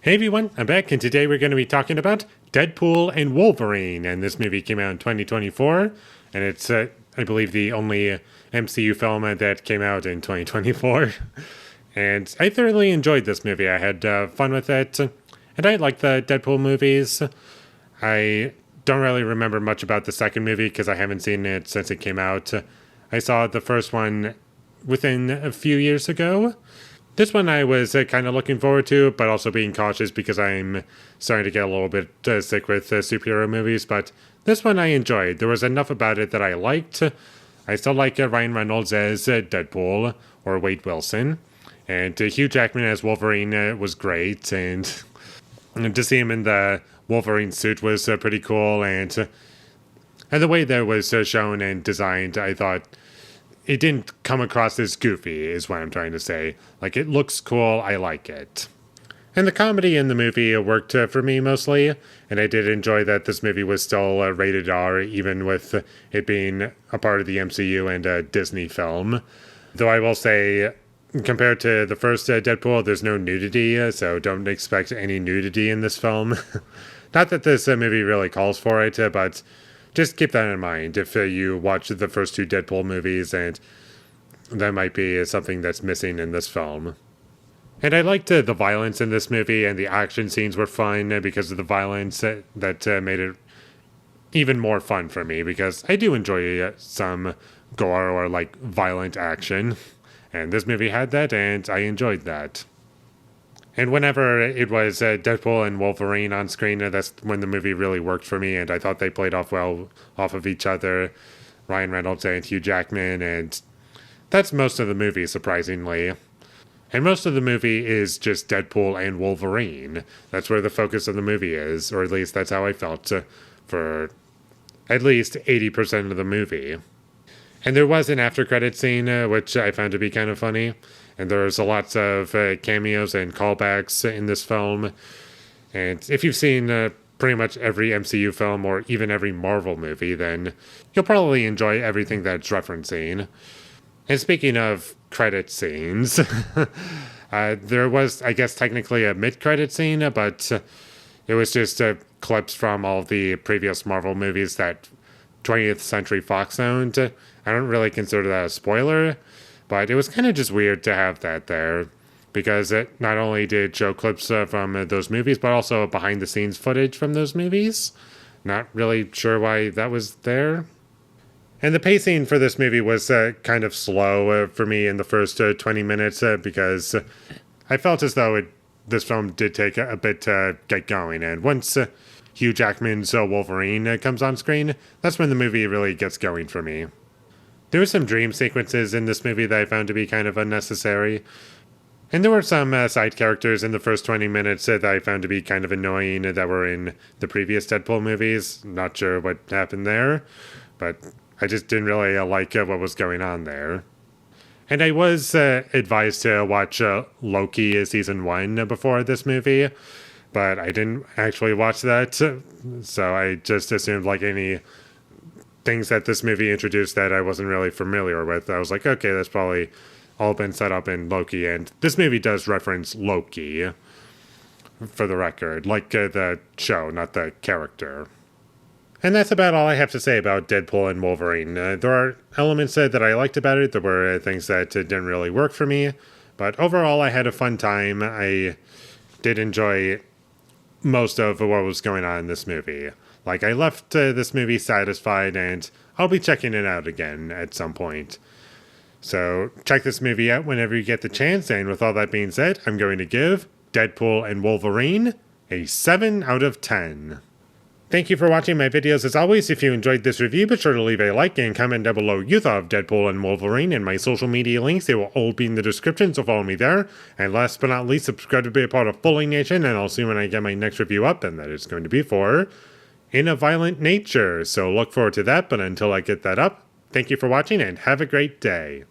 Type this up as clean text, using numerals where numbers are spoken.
Hey everyone, I'm back, and today we're going to be talking about Deadpool and Wolverine. And this movie came out in 2024, and it's, I believe, the only MCU film that came out in 2024. And I thoroughly enjoyed this movie. I had fun with it, and I like the Deadpool movies. I don't really remember much about the second movie because I haven't seen it since it came out. I saw the first one within a few years ago. This one I was kind of looking forward to, but also being cautious because I'm starting to get a little bit sick with superhero movies. But this one I enjoyed. There was enough about it that I liked. I still like Ryan Reynolds as Deadpool, or Wade Wilson. And Hugh Jackman as Wolverine was great. And to see him in the Wolverine suit was pretty cool. And the way that was shown and designed, I thought it didn't come across as goofy, is what I'm trying to say. Like, it looks cool, I like it. And the comedy in the movie worked for me mostly, and I did enjoy that this movie was still rated R, even with it being a part of the MCU and a Disney film. Though I will say, compared to the first Deadpool, there's no nudity, so don't expect any nudity in this film. Not that this movie really calls for it, but just keep that in mind if you watch the first two Deadpool movies, and that might be something that's missing in this film. And I liked the violence in this movie, and the action scenes were fun because of the violence that made it even more fun for me, because I do enjoy some gore or like violent action. And this movie had that, and I enjoyed that. And whenever it was Deadpool and Wolverine on screen, that's when the movie really worked for me, and I thought they played off well off of each other, Ryan Reynolds and Hugh Jackman, and that's most of the movie, surprisingly. And most of the movie is just Deadpool and Wolverine. That's where the focus of the movie is, or at least that's how I felt for at least 80% of the movie. And there was an after-credit scene, which I found to be kind of funny. And there's lots of cameos and callbacks in this film. And if you've seen pretty much every MCU film or even every Marvel movie, then you'll probably enjoy everything that it's referencing. And speaking of credit scenes, there was, I guess, technically a mid-credit scene, but it was just clips from all the previous Marvel movies that 20th Century Fox owned. I don't really consider that a spoiler, but it was kind of just weird to have that there, because it not only did show clips from those movies, but also behind-the-scenes footage from those movies. Not really sure why that was there. And the pacing for this movie was kind of slow for me in the first 20 minutes, because I felt as though this film did take a bit to get going. And once Hugh Jackman's Wolverine comes on screen, that's when the movie really gets going for me. There were some dream sequences in this movie that I found to be kind of unnecessary. And there were some side characters in the first 20 minutes that I found to be kind of annoying that were in the previous Deadpool movies. Not sure what happened there, but I just didn't really like what was going on there. And I was advised to watch Loki Season 1 before this movie, but I didn't actually watch that, so I just assumed like any things that this movie introduced that I wasn't really familiar with. I was like, okay, that's probably all been set up in Loki, and this movie does reference Loki, for the record, like the show, not the character. And that's about all I have to say about Deadpool and Wolverine. There are elements that I liked about it. There were things that didn't really work for me, but overall I had a fun time. I did enjoy most of what was going on in this movie. Like, I left this movie satisfied, and I'll be checking it out again at some point. So, check this movie out whenever you get the chance, and with all that being said, I'm going to give Deadpool and Wolverine a 7 out of 10. Thank you for watching my videos as always. If you enjoyed this review, be sure to leave a like and comment down below you thought of Deadpool and Wolverine, and my social media links, they will all be in the description, so follow me there. And last but not least, subscribe to be a part of Foley Nation, and I'll see when I get my next review up, and that is going to be for In a Violent Nature. So look forward to that, but until I get that up, thank you for watching and have a great day.